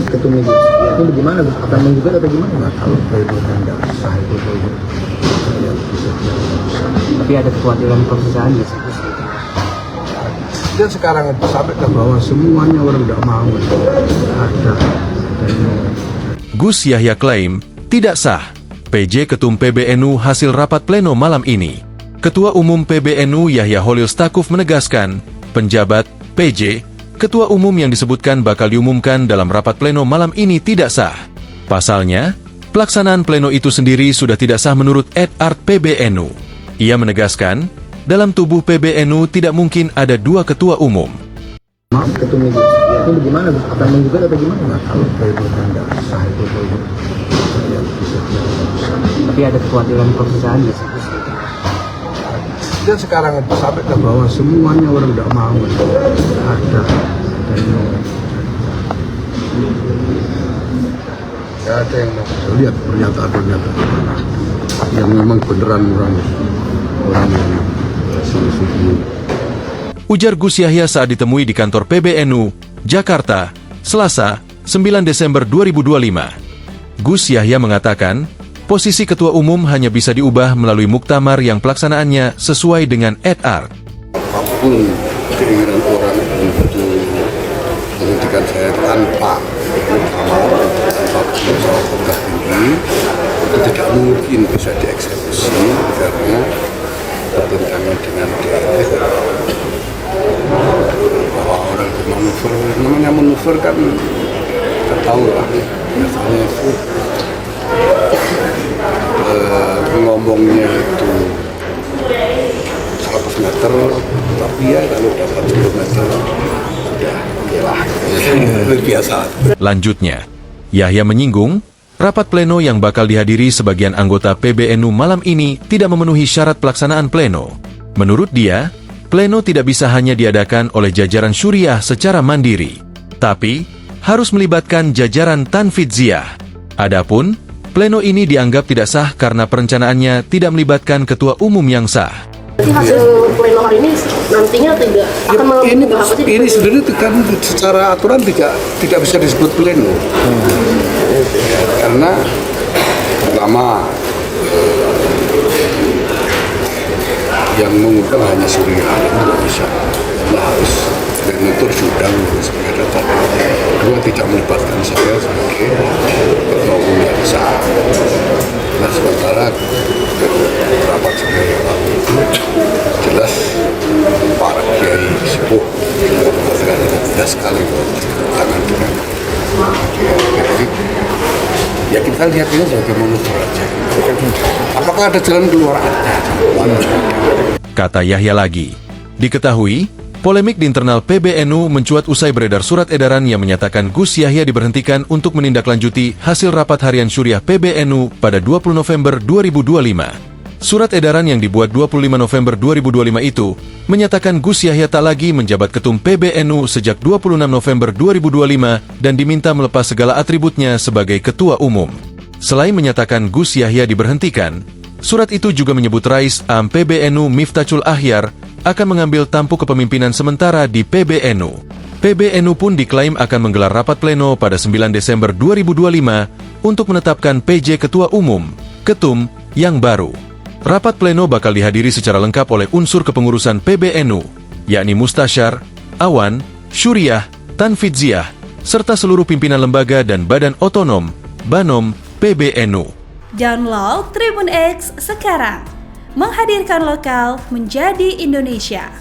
ketum itu. Itu bagaimana? Akan menggugat atau gimana? Nah, kalau plenonya nggak sah itu ya bisa Tapi ada kekhawatiran perpecahan nggak sih? dan sekarang sampai ke bawah semuanya orang nggak mau ada pleno. Gus Yahya klaim tidak sah PJ Ketum PBNU hasil rapat pleno malam ini. Ketua Umum PBNU Yahya Holil Stakuf menegaskan, penjabat PJ Ketua Umum yang disebutkan bakal diumumkan dalam rapat pleno malam ini tidak sah. Pasalnya, pelaksanaan pleno itu sendiri sudah tidak sah menurut Ed Art PBNU. Ia menegaskan, dalam tubuh PBNU tidak mungkin ada dua ketua umum. Ketum itu. Itu bagaimana? Akan menggugat atau gimana? Nah, kalau plenonya nggak sah itu ya bisa. Tapi ada kekhawatiran perpecahan nggak sih? Dan sekarang sampai ke bawah semuanya orang nggak mau ada pleno. Nggak ada yang mau. Saya lihat pernyataan yang memang beneran orang yang sungguh-sungguh. Ujar Gus Yahya saat ditemui di kantor PBNU, Jakarta, Selasa, 9 Desember 2025. Gus Yahya mengatakan, posisi ketua umum hanya bisa diubah melalui muktamar yang pelaksanaannya sesuai dengan Ed Art. Apapun keinginan orang untuk menghentikan saya tanpa muktamar, tanpa pesawat tingkat tinggi, itu tidak mungkin bisa dieksekusi karena bertentangan dengan DRT. Bahwa orang bermanuver, namanya manuver kan kita tahu lah, biasanya itu ngomongnya itu 100 meter, tapi ya kalau dapat 10 meter udah hilang, biasa. Lanjutnya, Yahya menyinggung, rapat pleno yang bakal dihadiri sebagian anggota PBNU malam ini tidak memenuhi syarat pelaksanaan pleno. Menurut dia, pleno tidak bisa hanya diadakan oleh jajaran Syuriah secara mandiri, tapi harus melibatkan jajaran Tanfidziyah. Adapun, pleno ini dianggap tidak sah karena perencanaannya tidak melibatkan ketua umum yang sah. Jadi hasil pleno hari ini nantinya tidak akan mengubah apa sih? Ini sebenarnya kan secara aturan tidak bisa disebut pleno. Karena pertama yang mengundang hanya Suriah, tidak bisa. Karena harus menutur diundang sebagai data. Kedua, tidak melibatkan saya sebagai ketua umum yang sah. Nah, sementara rapat sebagai itu jelas para kiai sepuh dengan tidak sekali tangan dengan kiai. Ya kita lihat ini sebagai manuver aja. Apakah ada jalan keluar? Ada. Kata Yahya lagi, diketahui, polemik di internal PBNU mencuat usai beredar surat edaran yang menyatakan Gus Yahya diberhentikan untuk menindaklanjuti hasil rapat harian Syuriah PBNU pada 20 November 2025. Surat edaran yang dibuat 25 November 2025 itu menyatakan Gus Yahya tak lagi menjabat ketum PBNU sejak 26 November 2025 dan diminta melepas segala atributnya sebagai ketua umum. Selain menyatakan Gus Yahya diberhentikan, surat itu juga menyebut Rais Am PBNU Miftachul Ahyar akan mengambil tampuk kepemimpinan sementara di PBNU. PBNU pun diklaim akan menggelar rapat pleno pada 9 Desember 2025 untuk menetapkan PJ Ketua Umum, Ketum, yang baru. Rapat pleno bakal dihadiri secara lengkap oleh unsur kepengurusan PBNU, yakni Mustasyar, Awan, Syuriah, Tanfidziyah, serta seluruh pimpinan lembaga dan badan otonom, Banom, PBNU. Download Tribun X sekarang, menghadirkan lokal menjadi Indonesia.